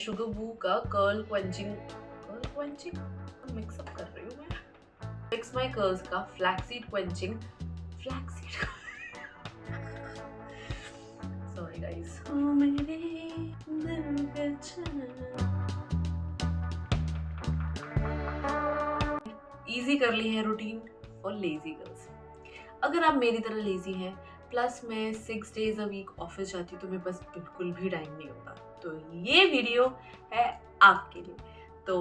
Sugar बू का curl quenching mix up कर रही हूँ मैं। फिक्स माई कर्ल्स का flaxseed quenching sorry guys. Easy कर ली है रूटीन फॉर लेजी गर्ल्स। अगर आप मेरी तरह लेजी हैं प्लस मैं 6 डेज अ वीक ऑफिस जाती हूँ तो मेरे पास बिल्कुल भी टाइम नहीं होता, तो ये वीडियो है आपके लिए। तो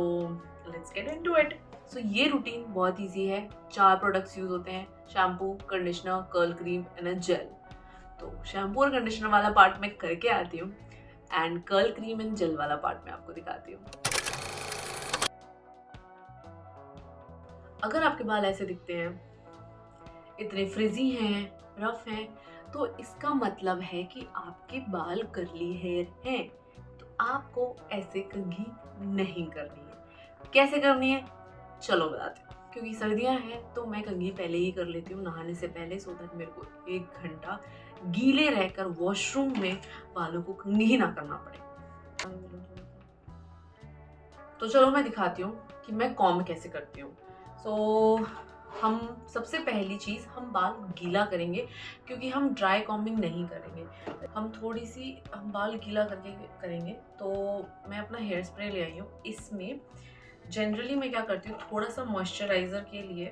लेट्स गेट इनटू इट। सो ये रूटीन बहुत इजी है। 4 प्रोडक्ट्स यूज होते हैं, shampoo, conditioner, curl cream and a gel. तो शैम्पू और कंडीशनर वाला पार्ट मैं करके आती हूँ and curl cream and gel वाला पार्ट मैं आपको दिखाती हूँ। अगर आपके बाल ऐसे दिखते हैं, इतने फ्रिजी हैं, रफ हैं, तो इसका मतलब है कि आपके बाल कर्ली हेयर हैं। तो आपको ऐसे कंघी नहीं करनी है। कैसे करनी है चलो बताते हैं। क्योंकि सर्दियां हैं तो मैं कंघी पहले ही कर लेती हूँ नहाने से पहले, सो दैट मेरे को 1 घंटा गीले रहकर वॉशरूम में बालों को कंघी ना करना पड़े। तो चलो मैं दिखाती हूँ कि मैं कॉम्ब कैसे करती हूँ। सो हम सबसे पहली चीज़ हम बाल गीला करेंगे, क्योंकि हम ड्राई कॉम्बिंग नहीं करेंगे। हम बाल गीला करके करेंगे। तो मैं अपना हेयर स्प्रे ले आई हूँ। इसमें जनरली मैं क्या करती हूँ, थोड़ा सा मॉइस्चराइज़र के लिए,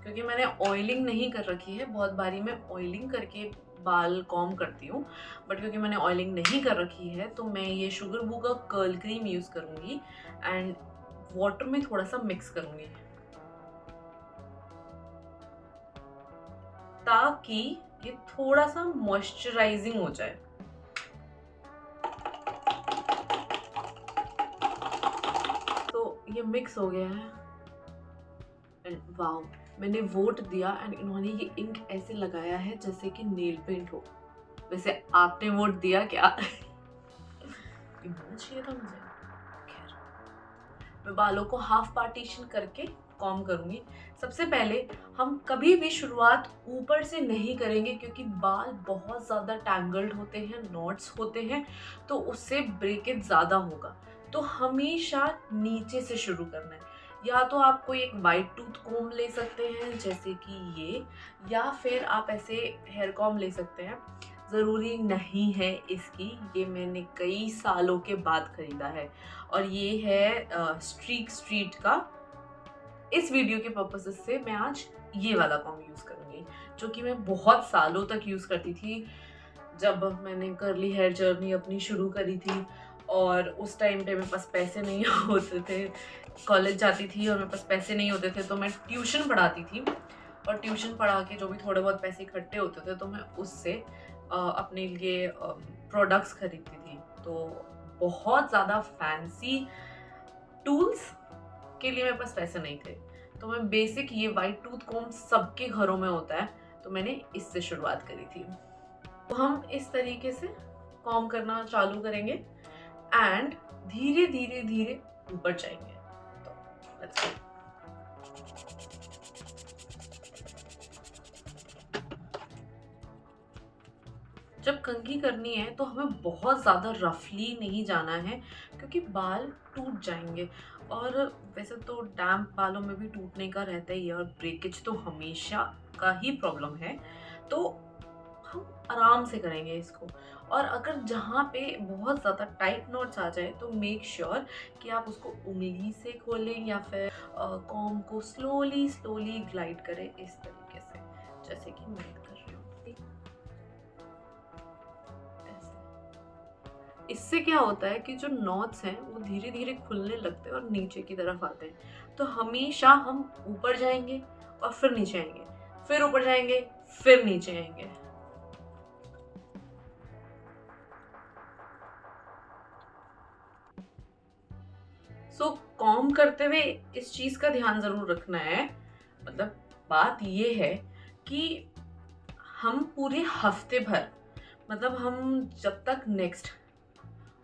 क्योंकि मैंने ऑयलिंग नहीं कर रखी है, बहुत बारी मैं ऑयलिंग करके बाल कॉम्ब करती हूँ, बट क्योंकि मैंने ऑयलिंग नहीं कर रखी है तो मैं ये शुगर बू का कर्ल क्रीम यूज़ करूँगी एंड वाटर में थोड़ा सा मिक्स करूँगी ताकि ये थोड़ा सा मॉइस्चराइजिंग हो जाए। तो ये मिक्स हो गया है एंड वाओ, मैंने वोट दिया एंड इन्होंने ये इंक ऐसे लगाया है जैसे कि नेल पेंट हो। वैसे आपने वोट दिया क्या? चाहिए था मुझे। खैर, मैं बालों को हाफ पार्टीशन करके कॉम्ब करूंगी। सबसे पहले हम कभी भी शुरुआत ऊपर से नहीं करेंगे, क्योंकि बाल बहुत ज़्यादा टैंगल्ड होते हैं, नॉट्स होते हैं, तो उससे ब्रेकेज ज़्यादा होगा। तो हमेशा नीचे से शुरू करना है। या तो आप कोई एक वाइट टूथ कॉम्ब ले सकते हैं जैसे कि ये, या फिर आप ऐसे हेयर कॉम्ब ले सकते हैं। ज़रूरी नहीं है इसकी, ये मैंने कई सालों के बाद खरीदा है और ये है स्ट्रीट का। इस वीडियो के पर्पसेस से मैं आज ये वाला कॉम्ब यूज़ करूँगी, जो कि मैं बहुत सालों तक यूज़ करती थी जब मैंने कर्ली हेयर जर्नी अपनी शुरू करी थी। और उस टाइम पे मेरे पास पैसे नहीं होते थे, कॉलेज जाती थी और मेरे पास पैसे नहीं होते थे, तो मैं ट्यूशन पढ़ाती थी और ट्यूशन पढ़ा के जो भी थोड़े बहुत पैसे इकट्ठे होते थे तो मैं उससे अपने लिए प्रोडक्ट्स खरीदती थी। तो बहुत ज़्यादा फैंसी टूल्स के लिए मेरे पास पैसे नहीं थे, तो मैं बेसिक ये वाइट टूथ कॉम्ब सबके घरों में होता है, तो मैंने इससे शुरुआत करी थी। तो हम इस तरीके से कॉम्ब करना चालू करेंगे एंड धीरे धीरे धीरे ऊपर जाएंगे। तो लेट्स गो। जब कंघी करनी है तो हमें बहुत ज़्यादा रफली नहीं जाना है, क्योंकि बाल टूट जाएंगे। और वैसे तो डैम्प बालों में भी टूटने का रहता ही है और ब्रेकेज तो हमेशा का ही प्रॉब्लम है। तो हम आराम से करेंगे इसको। और अगर जहाँ पे बहुत ज़्यादा टाइट नॉट्स आ जाए तो मेक श्योर कि आप उसको उंगली से खोलें या फिर कॉम्ब को स्लोली स्लोली ग्लाइड करें इस तरीके से, जैसे कि मैं कर रही हूँ। इससे क्या होता है कि जो नॉट्स हैं वो धीरे धीरे खुलने लगते हैं और नीचे की तरफ आते हैं। तो हमेशा हम ऊपर जाएंगे और फिर नीचे आएंगे, फिर ऊपर जाएंगे, फिर नीचे आएंगे। सो कॉम्ब करते हुए इस चीज का ध्यान जरूर रखना है। मतलब बात ये है कि हम पूरे हफ्ते भर, मतलब हम जब तक नेक्स्ट,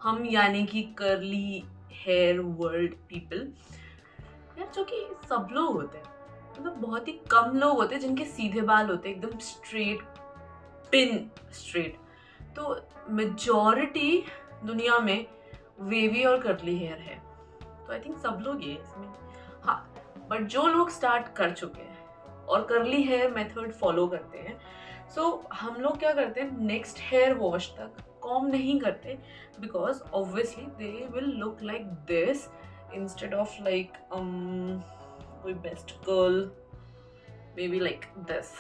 हम यानी कि कर्ली हेयर वर्ल्ड पीपल, यार जो कि सब लोग होते हैं, मतलब बहुत ही कम लोग होते हैं जिनके सीधे बाल होते हैं एकदम स्ट्रेट, पिन स्ट्रेट। तो मेजॉरिटी दुनिया में वेवी और कर्ली हेयर है, तो आई थिंक सब लोग ये इसमें, हाँ। बट जो लोग स्टार्ट कर चुके हैं और कर्ली हेयर मेथड फॉलो करते हैं, सो हम लोग क्या करते हैं, नेक्स्ट हेयर वॉश तक कॉम नहीं करते, because obviously they will look like this instead of like कोई best curl, may be like this.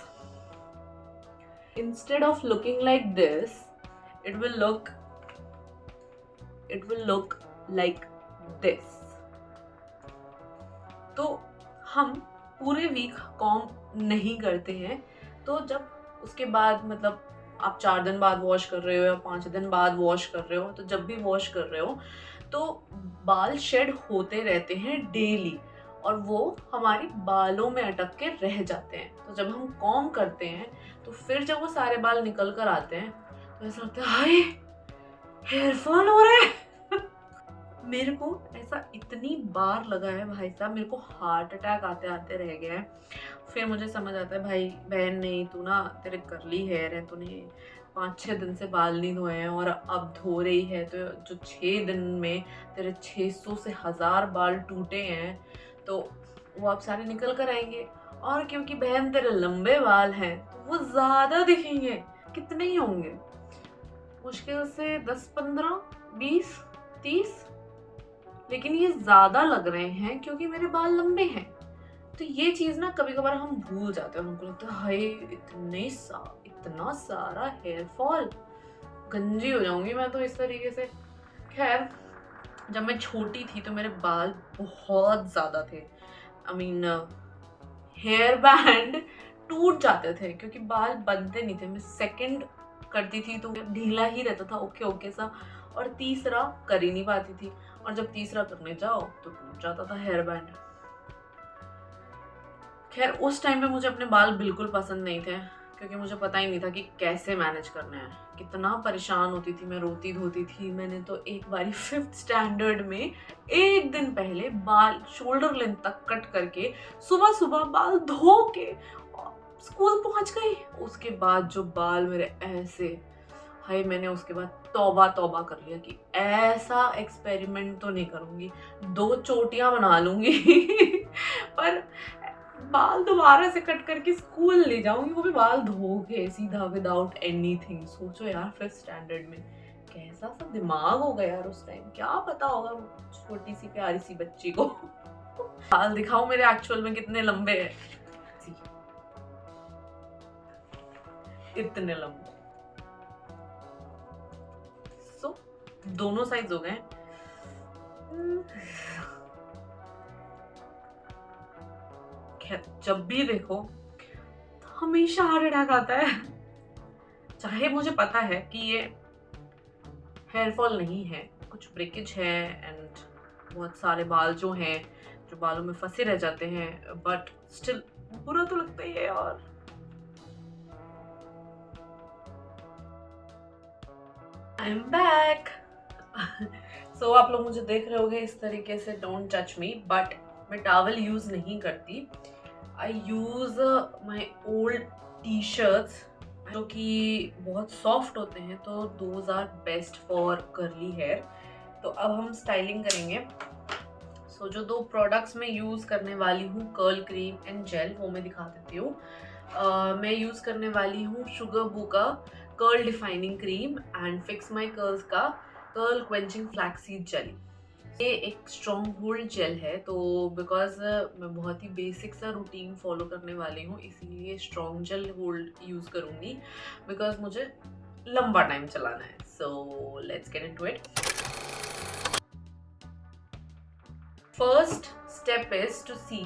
Instead of looking like this, it will look like this. तो हम पूरे वीक कॉम नहीं करते हैं, तो जब उसके बाद मतलब आप 4 दिन बाद वॉश कर रहे हो या 5 दिन बाद वॉश कर रहे हो, तो जब भी वॉश कर रहे हो तो बाल शेड होते रहते हैं डेली, और वो हमारे बालों में अटक के रह जाते हैं. तो जब हम कॉम करते हैं तो फिर जब वो सारे बाल निकल कर आते हैं तो ऐसा लगता है हाय हेयर फॉल हो रहा है. मेरे को ऐसा इतनी बार लगा है भाई साहब, मेरे को हार्ट अटैक आते आते रह गया है. फिर मुझे समझ आता है भाई बहन नहीं, तू ना, तेरे कर्ली हेयर है, तूने 5-6 दिन से बाल नहीं धोए हैं और अब धो रही है, तो जो 6 दिन में तेरे 600 से 1000 बाल टूटे हैं, तो वो अब सारे निकल कर आएंगे. और क्योंकि बहन तेरे लंबे बाल हैं तो वो ज़्यादा दिखेंगे. कितने ही होंगे, मुश्किल से 10, 15, 20, 30, लेकिन ये ज़्यादा लग रहे हैं क्योंकि मेरे बाल लंबे हैं. तो ये चीज़ ना कभी कभार हम भूल जाते हैं. हमको लगता है हाय इतना सारा हेयर फॉल, गंजी हो जाऊंगी मैं तो इस तरीके से. खैर, जब मैं छोटी थी तो मेरे बाल बहुत ज़्यादा थे. आई मीन हेयर बैंड टूट जाते थे क्योंकि बाल बनते नहीं थे. मैं सेकंड करती थी तो ढीला ही रहता था, ओके ओके सा, और तीसरा कर ही नहीं पाती थी, और जब तीसरा करने जाओ तो टूट जाता था हेयर बैंड. खैर, उस टाइम पे मुझे अपने बाल बिल्कुल पसंद नहीं थे क्योंकि मुझे पता ही नहीं था कि कैसे मैनेज करना है. कितना परेशान होती थी मैं, रोती धोती थी. मैंने तो एक बारी 5th स्टैंडर्ड में एक दिन पहले बाल शोल्डर लेंथ तक कट करके सुबह सुबह बाल धो के स्कूल पहुंच गई. उसके बाद जो बाल मेरे ऐसे, हाय, मैंने उसके बाद तौबा तौबा कर लिया कि ऐसा एक्सपेरिमेंट तो नहीं करूंगी, 2 चोटियां बना लूंगी पर बाल दोबारा से कट करके स्कूल ले जाऊंगी, वो भी बाल धो के सीधा विदाउट एनीथिंग. सोचो यार, 5th स्टैंडर्ड में कैसा सा दिमाग होगा यार उस टाइम. क्या पता होगा छोटी सी प्यारी सी बच्ची को. बाल दिखाऊं मेरे एक्चुअल में कितने लंबे हैं, इतने लंबे. सो दोनों साइज हो गए. जब भी देखो हमेशा हार्ट अटैक आता है. चाहे मुझे पता है कि ये हेयर फॉल नहीं है, कुछ ब्रेकेज है एंड बहुत सारे बाल जो हैं जो बालों में फंसे रह जाते हैं, बट स्टिल बुरा तो लगता ही है यार. I am back. सो आप लोग मुझे देख रहे होंगे इस तरीके से, डोंट टच मी, बट मैं टॉवल यूज नहीं करती. I use my old T shirts जो कि बहुत सॉफ्ट होते हैं, तो those are best for curly hair. तो अब हम स्टाइलिंग करेंगे. सो जो 2 प्रोडक्ट्स मैं यूज़ करने वाली हूँ, कर्ल क्रीम एंड जेल, वो मैं दिखा देती हूँ. मैं यूज़ करने वाली हूँ शुगर बू का curl defining cream and fix my curls का कर्ल क्वेंचिंग फ्लैक्सीड जेली. ये एक स्ट्रॉन्ग होल्ड जेल है, तो बिकॉज मैं बहुत ही बेसिक सा रूटीन फॉलो करने वाली हूँ, इसीलिए स्ट्रॉन्ग जेल होल्ड यूज़ करूँगी बिकॉज मुझे लंबा टाइम चलाना है. So let's get into it. First step is to see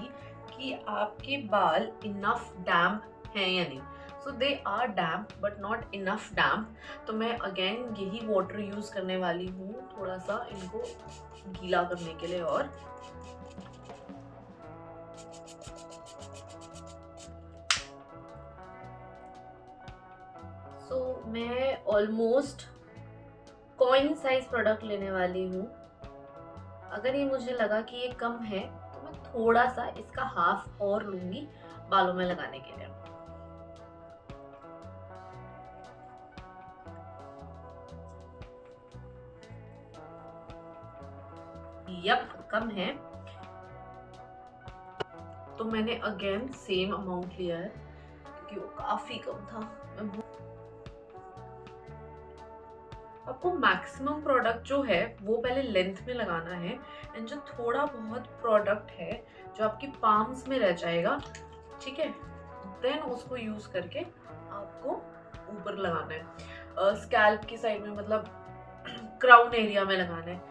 कि आपके बाल इनफ डैम्प हैं या नहीं. So they are damp but not enough damp. तो मैं अगेन यही वाटर यूज़ करने वाली हूँ थोड़ा सा इनको गीला करने के लिए. और मैं ऑलमोस्ट कॉइन साइज प्रोडक्ट लेने वाली हूँ. अगर ये मुझे लगा कि ये कम है तो मैं थोड़ा सा इसका हाफ और लूंगी बालों में लगाने के लिए. यप कम है, तो मैंने अगेन सेम अमाउंट लिया है क्योंकि वो काफी कम था। आपको मैक्सिमम प्रोडक्ट जो है वो पहले लेंथ में लगाना है, एंड जो थोड़ा बहुत प्रोडक्ट है जो आपकी पाम्स में रह जाएगा, ठीक है, देन उसको यूज करके आपको ऊपर लगाना है, स्कैल्प की साइड में, मतलब क्राउन एरिया में लगाना है।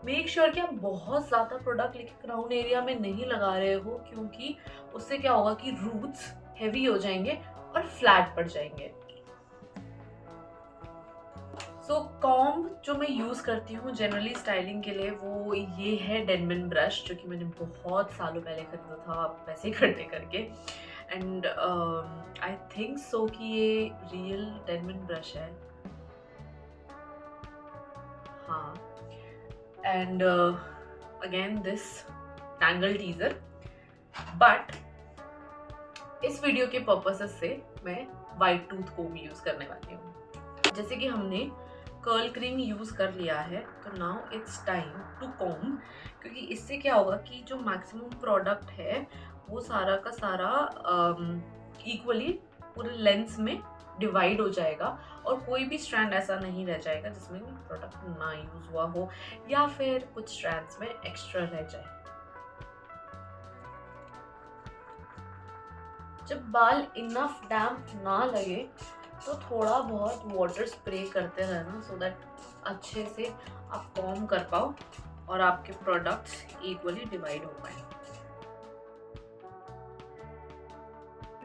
मेक श्योर कि आप बहुत ज्यादा प्रोडक्ट लेके क्राउन एरिया में नहीं लगा रहे हो, क्योंकि उससे क्या होगा कि रूट्स हेवी हो जाएंगे और फ्लैट पड़ जाएंगे। सो कॉम्ब जो मैं यूज करती हूँ जनरली स्टाइलिंग के लिए वो ये है डेनमन ब्रश, जो कि मैंने बहुत सालों पहले खरीदा था पैसे इकट्ठे करके, एंड आई थिंक सो कि ये रियल डेनमन ब्रश है, हाँ। And again this tangle teaser, but इस वीडियो के पर्पसेस से मैं वाइट टूथ कोम यूज करने वाली हूँ। जैसे कि हमने कर्ल क्रीम यूज कर लिया है, तो now it's time to comb, क्योंकि इससे क्या होगा कि जो मैक्सिमम प्रोडक्ट है वो सारा का सारा इक्वली पूरे लेंस में डिवाइड हो जाएगा, और कोई भी स्ट्रैंड ऐसा नहीं रह जाएगा जिसमें प्रोडक्ट ना यूज हुआ हो या फिर कुछ स्ट्रैंड्स में एक्स्ट्रा रह जाए। जब बाल इनफ डैम्प ना लगे तो थोड़ा बहुत वाटर स्प्रे करते रहना, सो दैट अच्छे से आप कॉम्ब कर पाओ और आपके प्रोडक्ट्स इक्वली डिवाइड हो पाए।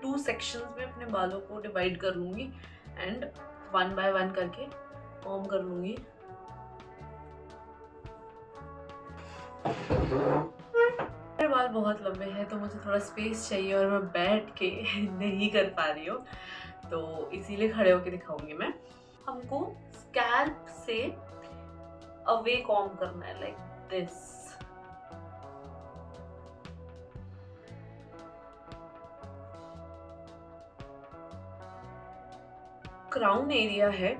2 सेक्शंस में अपने बालों को डिवाइड कर लूंगी एंड 1 बाय 1 करके कॉम्ब कर लूंगी। मेरे बाल बहुत लंबे हैं तो मुझे थोड़ा स्पेस चाहिए और मैं बैठ के नहीं कर पा रही हूँ, तो इसीलिए खड़े होके दिखाऊंगी मैं। हमको स्कैल्प से अवे कॉम्ब करना है, लाइक दिस। क्राउन एरिया है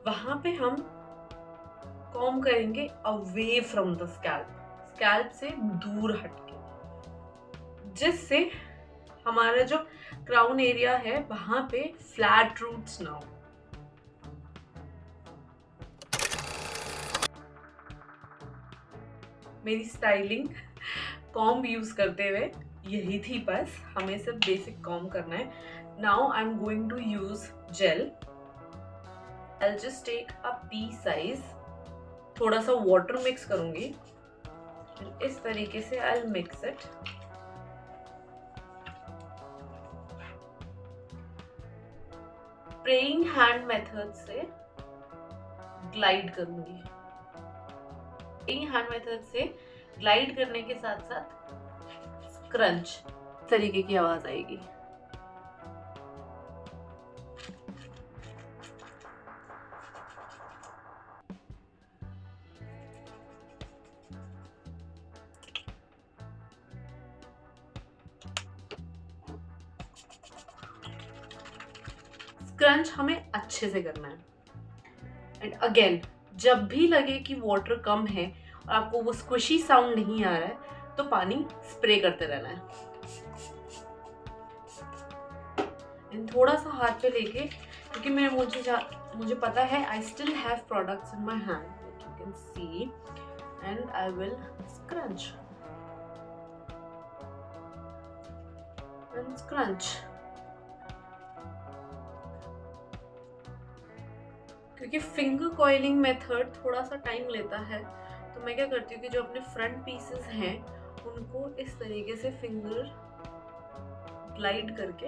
वहां पे हम कॉम्ब करेंगे away from the scalp, scalp से दूर हटके, जिससे हमारा जो क्राउन एरिया है वहां पे फ्लैट रूट्स ना हो। मेरी स्टाइलिंग कॉम्ब यूज करते हुए यही थी, बस हमें सिर्फ बेसिक कॉम्ब करना है। Now I am going to use gel. I'll just take a pea size, थोड़ा सा वाटर मिक्स करूंगी, इस तरीके से I'll mix it। Praying hand method से ग्लाइड करूंगी। प्रेइंग हैंड मेथड से ग्लाइड करने के साथ साथ स्क्रंच तरीके की आवाज आएगी। स्क्रंच हमें अच्छे से करना है, एंड अगेन जब भी लगे कि वाटर कम है और आपको वो स्क्विशी साउंड नहीं आ रहा है तो पानी स्प्रे करते रहना है। एंड थोड़ा सा हाथ पे लेके, क्योंकि मुझे पता है I still have products in my hand, you can see, and I will scrunch and scrunch. क्योंकि फिंगर कॉइलिंग मेथड थोड़ा सा टाइम लेता है, तो मैं क्या करती हूँ कि जो अपने फ्रंट पीसेस हैं उनको इस तरीके से फिंगर ग्लाइड करके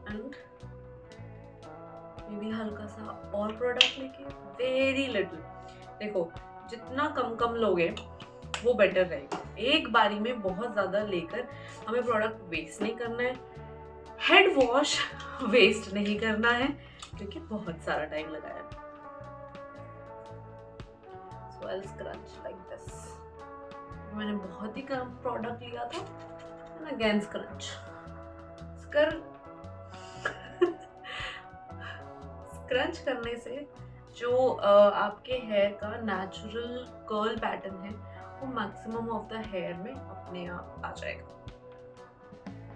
एंड मे बी हल्का सा और प्रोडक्ट लेके, वेरी लिटिल। देखो जितना कम कम लोगे वो बेटर रहेगा। एक बारी में बहुत ज्यादा लेकर हमें प्रोडक्ट वेस्ट नहीं करना है, हेड वॉश वेस्ट नहीं करना है, क्योंकि बहुत सारा टाइम लगाया। So I'll scrunch like this। मैंने बहुत ही कम प्रोडक्ट लिया था, and again scrunch। स्क्रंच करने से जो आपके हेयर का नेचुरल कर्ल पैटर्न है वो मैक्सिमम ऑफ द हेयर में अपने आप आ जाएगा।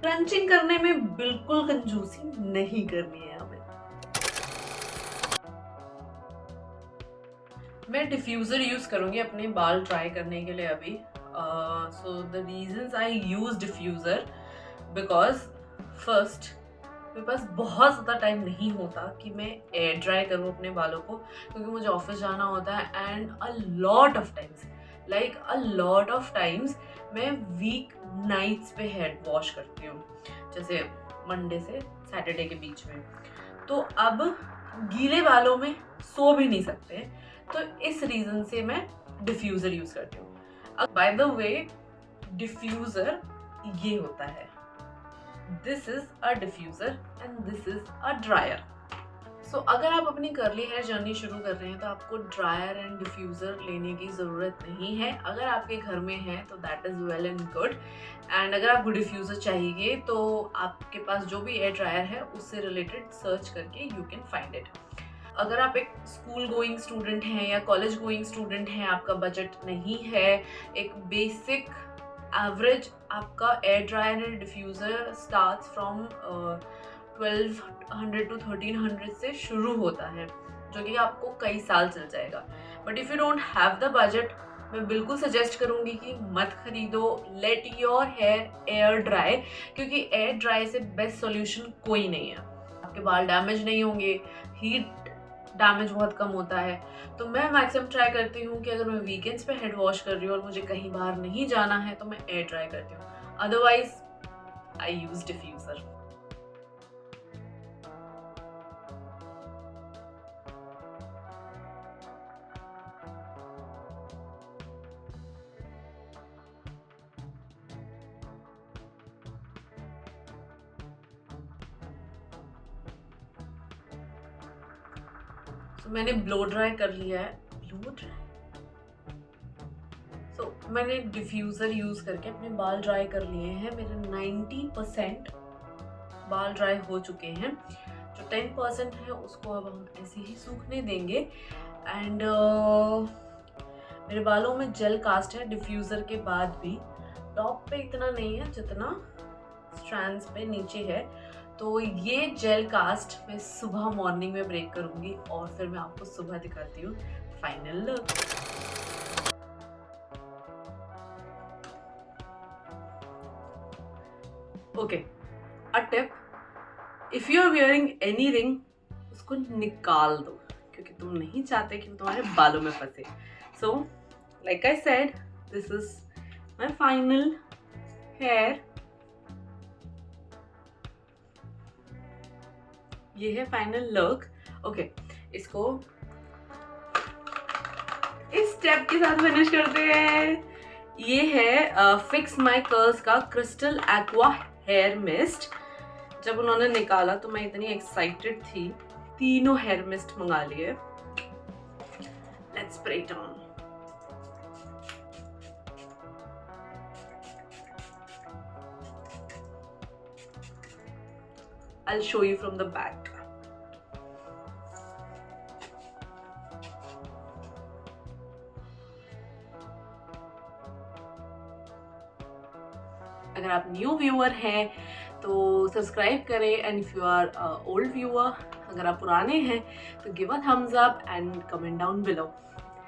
क्रंचिंग करने में बिल्कुल कंजूसी नहीं करनी है हमें। मैं डिफ्यूज़र यूज़ करूँगी अपने बाल ड्राई करने के लिए अभी। So the reasons I use diffuser because first मेरे पास बहुत ज़्यादा टाइम नहीं होता कि मैं एयर ड्राई करूँ अपने बालों को, क्योंकि मुझे ऑफिस जाना होता है and a lot of times मैं वीक नाइट्स पे हेड वॉश करती हूँ, जैसे मंडे से सैटरडे के बीच में। तो अब गीले बालों में सो भी नहीं सकते, तो इस रीज़न से मैं डिफ्यूज़र यूज़ करती हूँ। बाय द वे, डिफ्यूज़र ये होता है, this is a diffuser and this is a dryer. So अगर आप अपनी कर्ली हेयर जर्नी शुरू कर रहे हैं तो आपको ड्रायर एंड डिफ्यूज़र लेने की ज़रूरत नहीं है। अगर आपके घर में है तो that is well and good, and अगर आपको डिफ्यूज़र चाहिए तो आपके पास जो भी एयर ड्रायर है उससे रिलेटेड सर्च करके यू कैन फाइंड इट। अगर आप एक स्कूल गोइंग स्टूडेंट हैं या कॉलेज गोइंग स्टूडेंट हैं, आपका बजट नहीं है, एक बेसिक एवरेज आपका air dryer and diffuser starts from 1200 to 1300 से शुरू होता है, जो कि आपको कई साल चल जाएगा। But if you don't have the budget, मैं बिल्कुल सजेस्ट करूँगी कि मत खरीदो, let your hair air dry, क्योंकि एयर ड्राई से बेस्ट सॉल्यूशन कोई नहीं है। आपके बाल डैमेज नहीं होंगे, हीट डैमेज बहुत कम होता है। तो मैं मैक्सिमम ट्राई करती हूँ कि अगर मैं वीकेंड्स पे हेड वॉश कर रही हूँ और मुझे कहीं बाहर नहीं जाना है तो मैं एयर ड्राई करती हूँ, अदरवाइज आई यूज डिफ्यूज़र। तो मैंने ब्लो ड्राई कर लिया है। ब्लो ड्राई मैंने डिफ्यूज़र यूज़ करके अपने बाल ड्राई कर लिए हैं। मेरे 90% बाल ड्राई हो चुके हैं। जो 10% है उसको अब हम ऐसे ही सूखने देंगे। एंड मेरे बालों में जेल कास्ट है डिफ्यूज़र के बाद भी। टॉप पे इतना नहीं है जितना स्ट्रैंड्स पे नीचे है। तो ये जेल कास्ट मैं सुबह मॉर्निंग में ब्रेक करूँगी और फिर मैं आपको सुबह दिखाती हूँ final look. Okay, a tip, if you are wearing any ring उसको निकाल दो, क्योंकि तुम नहीं चाहते कि वो तुम्हारे बालों में फंसे। So like I said, this is my final hair. ये है फाइनल लुक। ओके, इसको इस स्टेप के साथ फिनिश करते हैं। ये है फिक्स माई कर्ल्स का क्रिस्टल एक्वा हेयर मिस्ट। जब उन्होंने निकाला तो मैं इतनी एक्साइटेड थी, तीनों हेयर मिस्ट मंगा लिए। Let's spray it on. I'll show you from the back. अगर आप न्यू व्यूअर हैं तो सब्सक्राइब करें, and if you are old viewer, अगर आप पुराने हैं तो give a thumbs up and comment down below.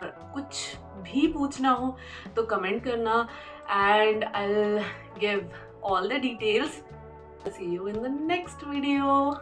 कुछ भी पूछना हो तो कमेंट करना, and I'll give all the details. See you in the next video.